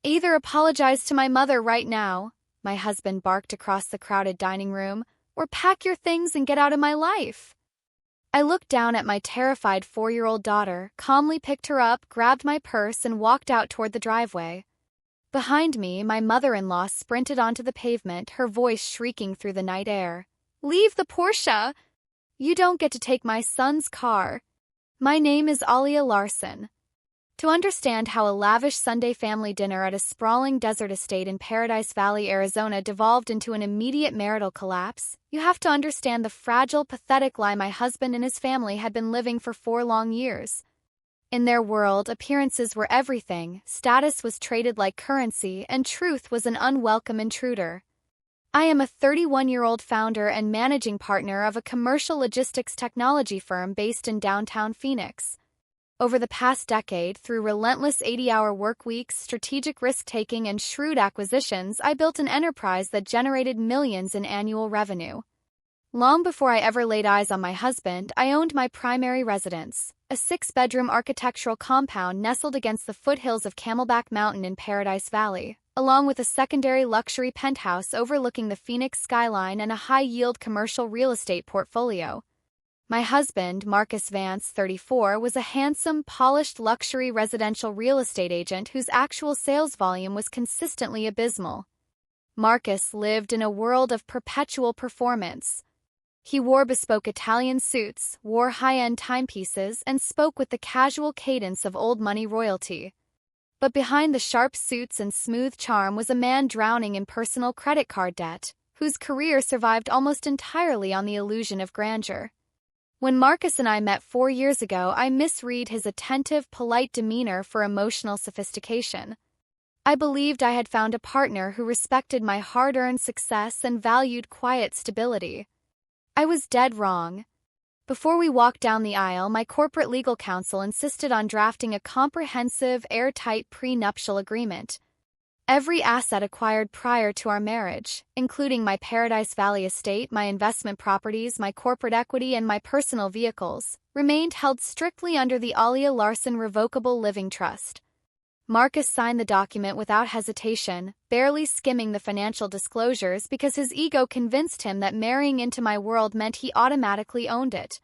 Either apologize to my mother right now, my husband barked across the crowded dining room, or pack your things and get out of my life. I looked down at my terrified 4-year-old daughter, calmly picked her up, grabbed my purse, and walked out toward the driveway. Behind me, my mother-in-law sprinted onto the pavement, her voice shrieking through the night air. "Leave the Porsche! You don't get to take my son's car. My name is Alia Larson." To understand how a lavish Sunday family dinner at a sprawling desert estate in Paradise Valley, Arizona devolved into an immediate marital collapse, you have to understand the fragile, pathetic lie my husband and his family had been living for 4 long years. In their world, appearances were everything, status was traded like currency, and truth was an unwelcome intruder. I am a 31-year-old founder and managing partner of a commercial logistics technology firm based in downtown Phoenix. Over the past decade, through relentless 80-hour work weeks, strategic risk-taking, and shrewd acquisitions, I built an enterprise that generated millions in annual revenue. Long before I ever laid eyes on my husband, I owned my primary residence, a 6-bedroom architectural compound nestled against the foothills of Camelback Mountain in Paradise Valley, along with a secondary luxury penthouse overlooking the Phoenix skyline and a high-yield commercial real estate portfolio. My husband, Marcus Vance, 34, was a handsome, polished luxury residential real estate agent whose actual sales volume was consistently abysmal. Marcus lived in a world of perpetual performance. He wore bespoke Italian suits, wore high-end timepieces, and spoke with the casual cadence of old money royalty. But behind the sharp suits and smooth charm was a man drowning in personal credit card debt, whose career survived almost entirely on the illusion of grandeur. When Marcus and I met 4 years ago, I misread his attentive, polite demeanor for emotional sophistication. I believed I had found a partner who respected my hard-earned success and valued quiet stability. I was dead wrong. Before we walked down the aisle, my corporate legal counsel insisted on drafting a comprehensive, airtight prenuptial agreement. Every asset acquired prior to our marriage, including my Paradise Valley estate, my investment properties, my corporate equity, and my personal vehicles, remained held strictly under the Alia Larson Revocable Living Trust. Marcus signed the document without hesitation, barely skimming the financial disclosures because his ego convinced him that marrying into my world meant he automatically owned it.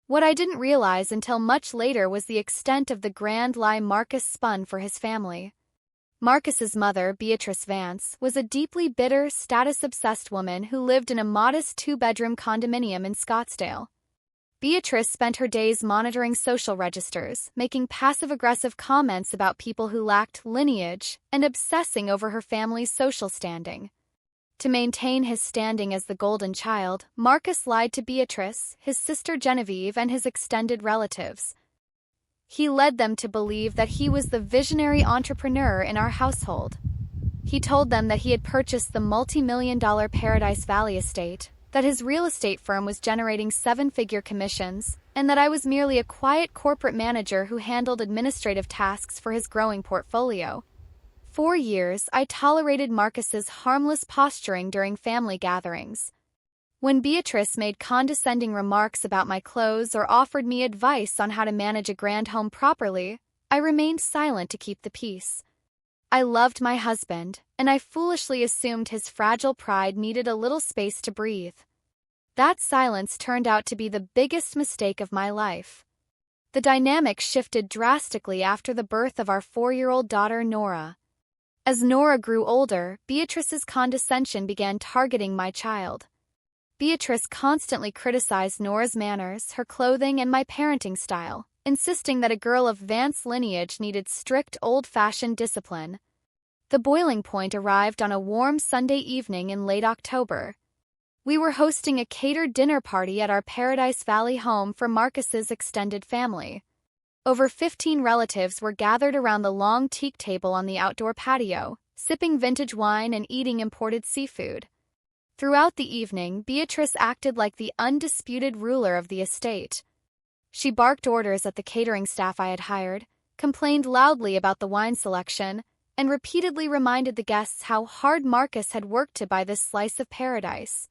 What I didn't realize until much later was the extent of the grand lie Marcus spun for his family. Marcus's mother, Beatrice Vance, was a deeply bitter, status-obsessed woman who lived in a modest 2-bedroom condominium in Scottsdale. Beatrice spent her days monitoring social registers, making passive-aggressive comments about people who lacked lineage, and obsessing over her family's social standing. To maintain his standing as the golden child, Marcus lied to Beatrice, his sister Genevieve, and his extended relatives. He led them to believe that he was the visionary entrepreneur in our household. He told them that he had purchased the multi-million-dollar Paradise Valley estate, that his real estate firm was generating 7-figure commissions, and that I was merely a quiet corporate manager who handled administrative tasks for his growing portfolio. 4 years, I tolerated Marcus's harmless posturing during family gatherings. When Beatrice made condescending remarks about my clothes or offered me advice on how to manage a grand home properly, I remained silent to keep the peace. I loved my husband, and I foolishly assumed his fragile pride needed a little space to breathe. That silence turned out to be the biggest mistake of my life. The dynamic shifted drastically after the birth of our 4-year-old daughter, Nora. As Nora grew older, Beatrice's condescension began targeting my child. Beatrice constantly criticized Nora's manners, her clothing, and my parenting style, insisting that a girl of Vance lineage needed strict, old-fashioned discipline. The boiling point arrived on a warm Sunday evening in late October. We were hosting a catered dinner party at our Paradise Valley home for Marcus's extended family. Over 15 relatives were gathered around the long teak table on the outdoor patio, sipping vintage wine and eating imported seafood. Throughout the evening, Beatrice acted like the undisputed ruler of the estate. She barked orders at the catering staff I had hired, complained loudly about the wine selection, and repeatedly reminded the guests how hard Marcus had worked to buy this slice of paradise.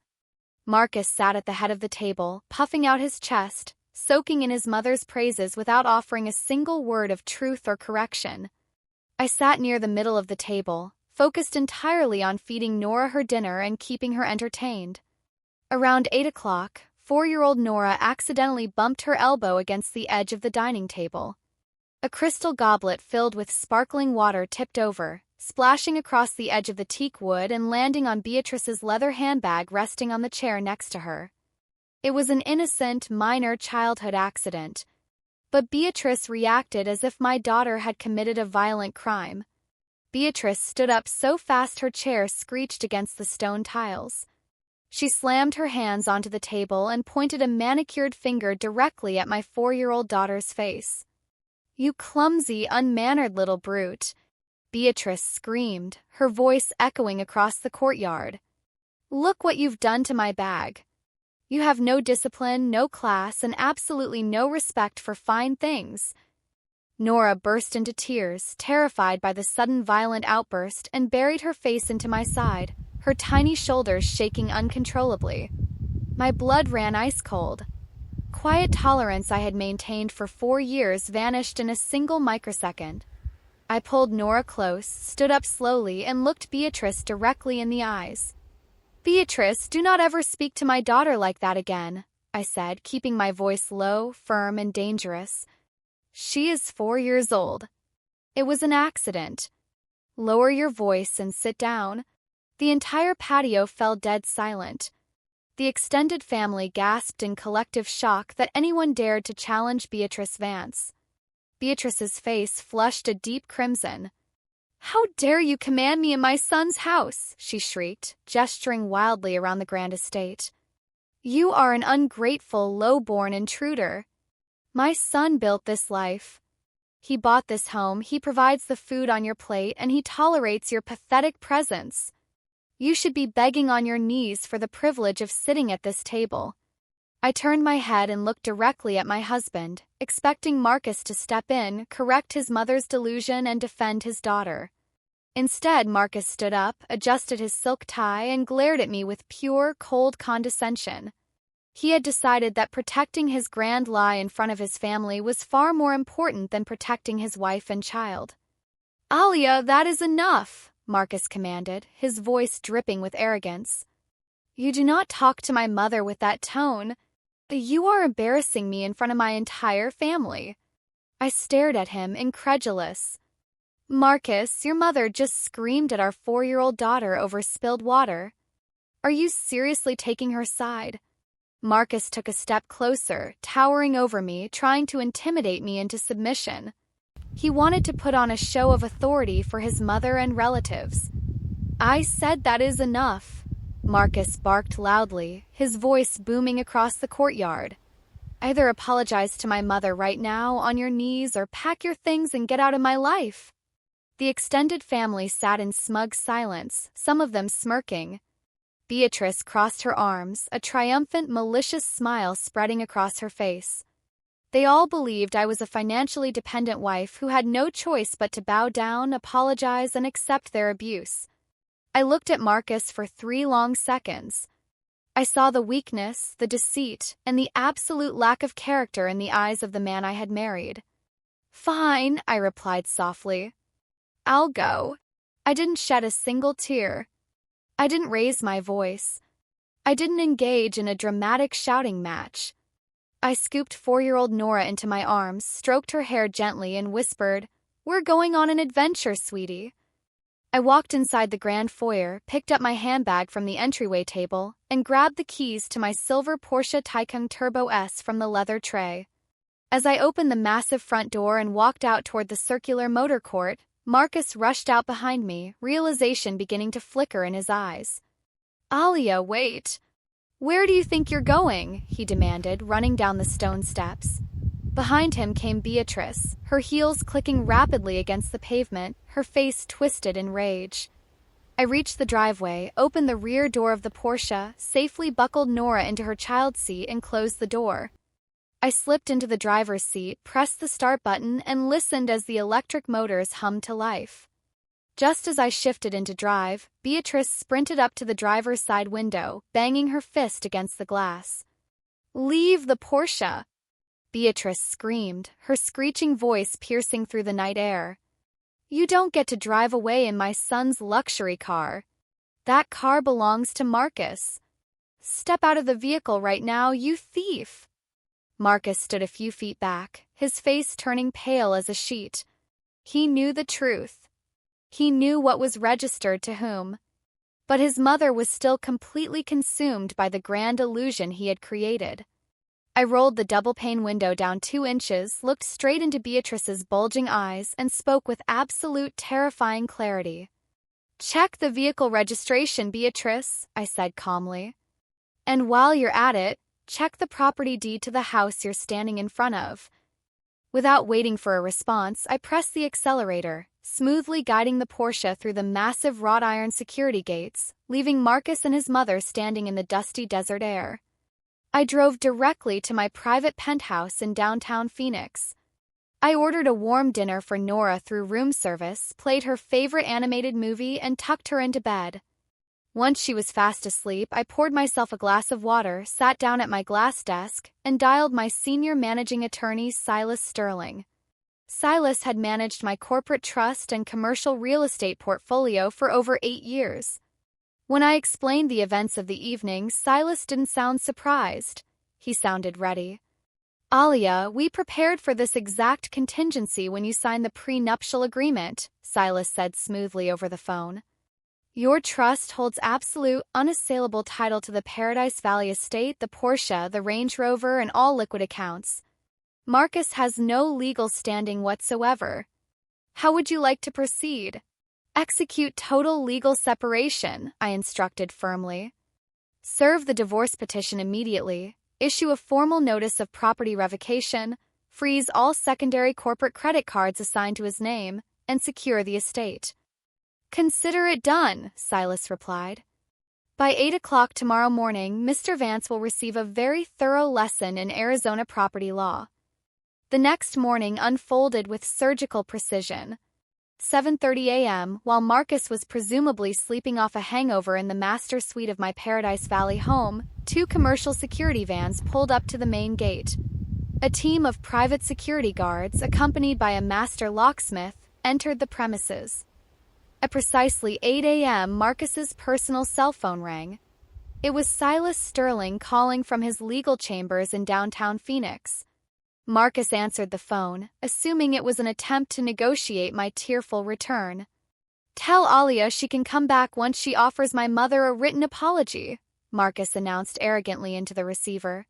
Marcus sat at the head of the table, puffing out his chest, soaking in his mother's praises without offering a single word of truth or correction. I sat near the middle of the table, focused entirely on feeding Nora her dinner and keeping her entertained. Around 8 o'clock, 4-year-old Nora accidentally bumped her elbow against the edge of the dining table. A crystal goblet filled with sparkling water tipped over, splashing across the edge of the teak wood and landing on Beatrice's leather handbag resting on the chair next to her. It was an innocent, minor childhood accident, but Beatrice reacted as if my daughter had committed a violent crime. Beatrice stood up so fast her chair screeched against the stone tiles. She slammed her hands onto the table and pointed a manicured finger directly at my 4-year-old daughter's face. "You clumsy, unmannered little brute," Beatrice screamed, her voice echoing across the courtyard. "Look what you've done to my bag. You have no discipline, no class, and absolutely no respect for fine things." Nora burst into tears, terrified by the sudden violent outburst, and buried her face into my side, her tiny shoulders shaking uncontrollably. My blood ran ice cold. Quiet tolerance I had maintained for 4 years vanished in a single microsecond. I pulled Nora close, stood up slowly, and looked Beatrice directly in the eyes. "Beatrice, do not ever speak to my daughter like that again," I said, keeping my voice low, firm, and dangerous. "She is 4 years old. It was an accident. Lower your voice and sit down." The entire patio fell dead silent. The extended family gasped in collective shock that anyone dared to challenge Beatrice Vance. Beatrice's face flushed a deep crimson. "How dare you command me in my son's house?" she shrieked, gesturing wildly around the grand estate. "You are an ungrateful, low-born intruder. My son built this life. He bought this home, he provides the food on your plate, and he tolerates your pathetic presence. You should be begging on your knees for the privilege of sitting at this table." I turned my head and looked directly at my husband, expecting Marcus to step in, correct his mother's delusion, and defend his daughter. Instead, Marcus stood up, adjusted his silk tie, and glared at me with pure, cold condescension. He had decided that protecting his grand lie in front of his family was far more important than protecting his wife and child. "Alia, that is enough," Marcus commanded, his voice dripping with arrogance. "You do not talk to my mother with that tone. You are embarrassing me in front of my entire family." I stared at him, incredulous. "Marcus, your mother just screamed at our 4-year-old daughter over spilled water. Are you seriously taking her side?" Marcus took a step closer, towering over me, trying to intimidate me into submission. He wanted to put on a show of authority for his mother and relatives. "I said that is enough," Marcus barked loudly, his voice booming across the courtyard. "Either apologize to my mother right now, on your knees, or pack your things and get out of my life." The extended family sat in smug silence, some of them smirking. Beatrice crossed her arms, a triumphant, malicious smile spreading across her face. They all believed I was a financially dependent wife who had no choice but to bow down, apologize, and accept their abuse. I looked at Marcus for 3 long seconds. I saw the weakness, the deceit, and the absolute lack of character in the eyes of the man I had married. "Fine," I replied softly. "I'll go." I didn't shed a single tear. I didn't raise my voice. I didn't engage in a dramatic shouting match. I scooped 4-year-old Nora into my arms, stroked her hair gently, and whispered, "We're going on an adventure, sweetie." I walked inside the grand foyer, picked up my handbag from the entryway table, and grabbed the keys to my silver Porsche Taycan Turbo S from the leather tray. As I opened the massive front door and walked out toward the circular motor court, Marcus rushed out behind me, realization beginning to flicker in his eyes. "Alia, wait. Where do you think you're going?" he demanded, running down the stone steps. Behind him came Beatrice, her heels clicking rapidly against the pavement, her face twisted in rage. I reached the driveway, opened the rear door of the Porsche, safely buckled Nora into her child's seat, and closed the door. I slipped into the driver's seat, pressed the start button, and listened as the electric motors hummed to life. Just as I shifted into drive, Beatrice sprinted up to the driver's side window, banging her fist against the glass. "Leave the Porsche!" Beatrice screamed, her screeching voice piercing through the night air. You don't get to drive away in my son's luxury car. That car belongs to Marcus. Step out of the vehicle right now, you thief. Marcus stood a few feet back, his face turning pale as a sheet. He knew the truth. He knew what was registered to whom. But his mother was still completely consumed by the grand illusion he had created. I rolled the double-pane window down 2 inches, looked straight into Beatrice's bulging eyes, and spoke with absolute terrifying clarity. "Check the vehicle registration, Beatrice," I said calmly. "And while you're at it, check the property deed to the house you're standing in front of." Without waiting for a response, I pressed the accelerator, smoothly guiding the Porsche through the massive wrought iron security gates, leaving Marcus and his mother standing in the dusty desert air. I drove directly to my private penthouse in downtown Phoenix. I ordered a warm dinner for Nora through room service, played her favorite animated movie, and tucked her into bed. Once she was fast asleep, I poured myself a glass of water, sat down at my glass desk, and dialed my senior managing attorney, Silas Sterling. Silas had managed my corporate trust and commercial real estate portfolio for over 8 years. When I explained the events of the evening, Silas didn't sound surprised. He sounded ready. "Alia, we prepared for this exact contingency when you signed the prenuptial agreement," Silas said smoothly over the phone. "Your trust holds absolute, unassailable title to the Paradise Valley estate, the Porsche, the Range Rover, and all liquid accounts. Marcus has no legal standing whatsoever. How would you like to proceed?" "Execute total legal separation," I instructed firmly. "Serve the divorce petition immediately, issue a formal notice of property revocation, freeze all secondary corporate credit cards assigned to his name, and secure the estate." "Consider it done," Silas replied. "By 8 o'clock tomorrow morning, Mr. Vance will receive a very thorough lesson in Arizona property law." The next morning unfolded with surgical precision. 7:30 a.m., while Marcus was presumably sleeping off a hangover in the master suite of my Paradise Valley home, 2 commercial security vans pulled up to the main gate. A team of private security guards, accompanied by a master locksmith, entered the premises. At precisely 8 a.m., Marcus's personal cell phone rang. It was Silas Sterling calling from his legal chambers in downtown Phoenix. Marcus answered the phone, assuming it was an attempt to negotiate my tearful return. "Tell Alia she can come back once she offers my mother a written apology," Marcus announced arrogantly into the receiver.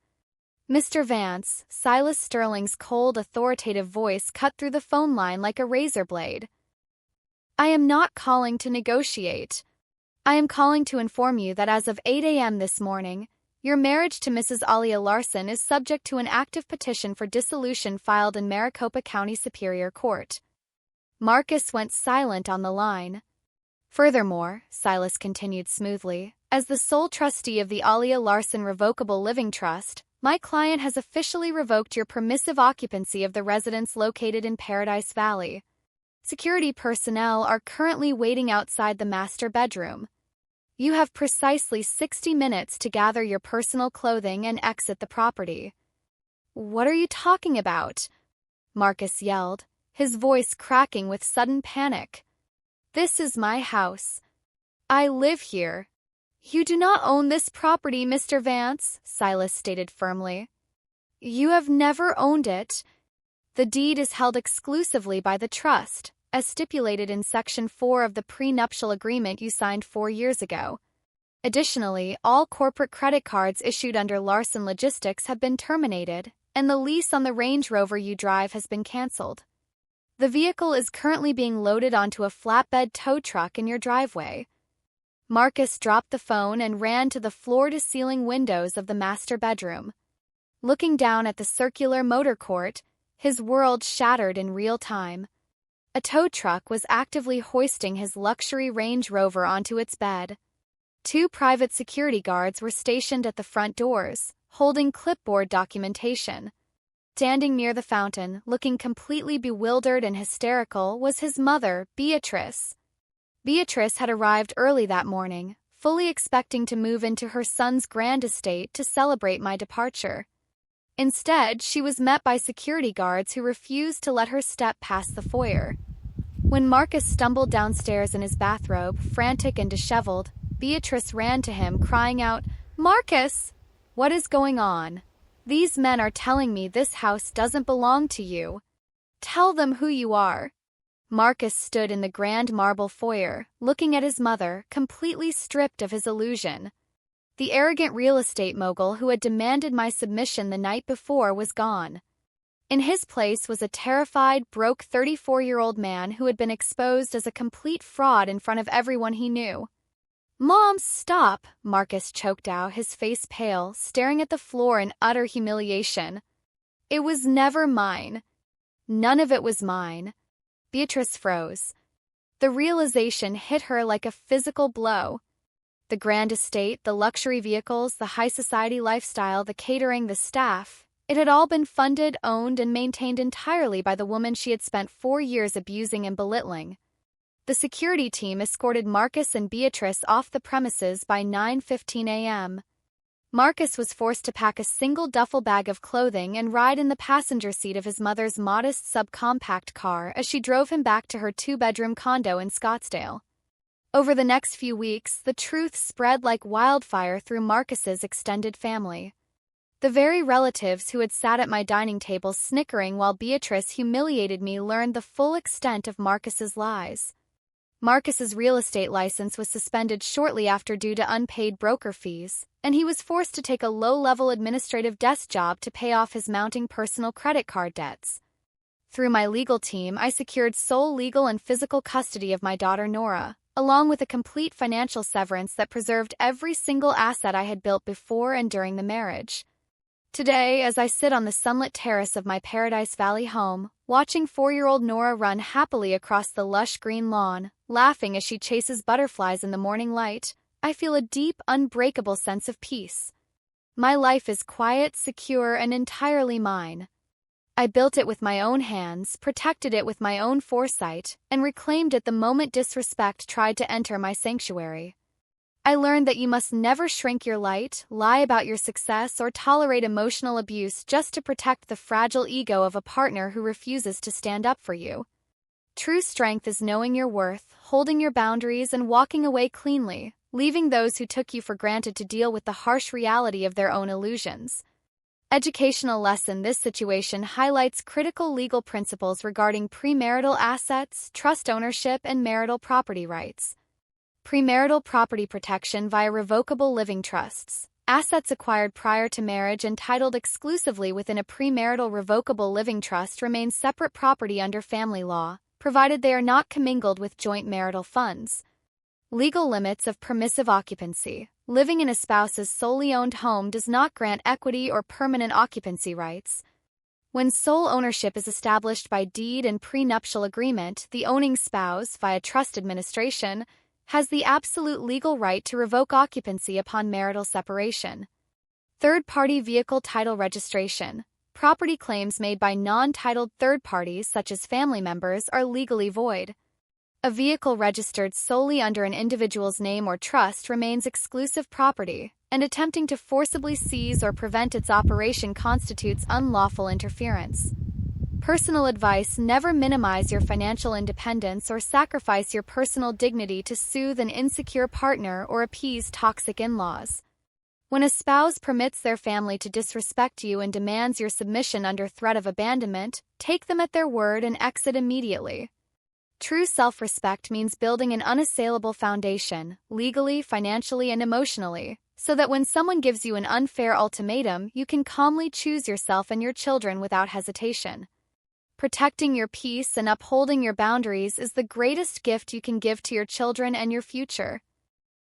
"Mr. Vance," Silas Sterling's cold, authoritative voice cut through the phone line like a razor blade. "I am not calling to negotiate. I am calling to inform you that as of 8 a.m. this morning, your marriage to Mrs. Alia Larson is subject to an active petition for dissolution filed in Maricopa County Superior Court." Marcus went silent on the line. "Furthermore," Silas continued smoothly, "as the sole trustee of the Alia Larson Revocable Living Trust, my client has officially revoked your permissive occupancy of the residence located in Paradise Valley. Security personnel are currently waiting outside the master bedroom. You have precisely 60 minutes to gather your personal clothing and exit the property." "What are you talking about?" Marcus yelled, his voice cracking with sudden panic. "This is my house. I live here." "You do not own this property, Mr. Vance," Silas stated firmly. "You have never owned it. The deed is held exclusively by the trust, as stipulated in Section 4 of the prenuptial agreement you signed 4 years ago. Additionally, all corporate credit cards issued under Larson Logistics have been terminated, and the lease on the Range Rover you drive has been canceled. The vehicle is currently being loaded onto a flatbed tow truck in your driveway." Marcus dropped the phone and ran to the floor-to-ceiling windows of the master bedroom. Looking down at the circular motor court, his world shattered in real time. A tow truck was actively hoisting his luxury Range Rover onto its bed. 2 private security guards were stationed at the front doors, holding clipboard documentation. Standing near the fountain, looking completely bewildered and hysterical, was his mother, Beatrice. Beatrice had arrived early that morning, fully expecting to move into her son's grand estate to celebrate my departure. Instead, she was met by security guards who refused to let her step past the foyer. When Marcus stumbled downstairs in his bathrobe, frantic and disheveled, Beatrice ran to him, crying out, "Marcus! What is going on? These men are telling me this house doesn't belong to you. Tell them who you are." Marcus stood in the grand marble foyer, looking at his mother, completely stripped of his illusion. The arrogant real estate mogul who had demanded my submission the night before was gone. In his place was a terrified, broke 34-year-old man who had been exposed as a complete fraud in front of everyone he knew. "Mom, stop!" Marcus choked out, his face pale, staring at the floor in utter humiliation. "It was never mine. None of it was mine." Beatrice froze. The realization hit her like a physical blow. The grand estate, the luxury vehicles, the high society lifestyle, the catering, the staff, it had all been funded, owned, and maintained entirely by the woman she had spent 4 years abusing and belittling. The security team escorted Marcus and Beatrice off the premises by 9:15 a.m. Marcus was forced to pack a single duffel bag of clothing and ride in the passenger seat of his mother's modest subcompact car as she drove him back to her 2-bedroom condo in Scottsdale. Over the next few weeks, the truth spread like wildfire through Marcus's extended family. The very relatives who had sat at my dining table snickering while Beatrice humiliated me learned the full extent of Marcus's lies. Marcus's real estate license was suspended shortly after due to unpaid broker fees, and he was forced to take a low-level administrative desk job to pay off his mounting personal credit card debts. Through my legal team, I secured sole legal and physical custody of my daughter Nora, along with a complete financial severance that preserved every single asset I had built before and during the marriage. Today, as I sit on the sunlit terrace of my Paradise Valley home, watching 4-year-old Nora run happily across the lush green lawn, laughing as she chases butterflies in the morning light, I feel a deep, unbreakable sense of peace. My life is quiet, secure, and entirely mine. I built it with my own hands, protected it with my own foresight, and reclaimed it the moment disrespect tried to enter my sanctuary. I learned that you must never shrink your light, lie about your success, or tolerate emotional abuse just to protect the fragile ego of a partner who refuses to stand up for you. True strength is knowing your worth, holding your boundaries, and walking away cleanly, leaving those who took you for granted to deal with the harsh reality of their own illusions. Educational lesson: this situation highlights critical legal principles regarding premarital assets, trust ownership, and marital property rights. Premarital property protection via revocable living trusts. Assets acquired prior to marriage and titled exclusively within a premarital revocable living trust remain separate property under family law, provided they are not commingled with joint marital funds. Legal limits of permissive occupancy. Living in a spouse's solely owned home does not grant equity or permanent occupancy rights. When sole ownership is established by deed and prenuptial agreement, the owning spouse, via trust administration, has the absolute legal right to revoke occupancy upon marital separation. Third-party vehicle title registration. Property claims made by non-titled third parties such as family members are legally void. A vehicle registered solely under an individual's name or trust remains exclusive property, and attempting to forcibly seize or prevent its operation constitutes unlawful interference. Personal advice: never minimize your financial independence or sacrifice your personal dignity to soothe an insecure partner or appease toxic in-laws. When a spouse permits their family to disrespect you and demands your submission under threat of abandonment, take them at their word and exit immediately. True self-respect means building an unassailable foundation, legally, financially, and emotionally, so that when someone gives you an unfair ultimatum, you can calmly choose yourself and your children without hesitation. Protecting your peace and upholding your boundaries is the greatest gift you can give to your children and your future.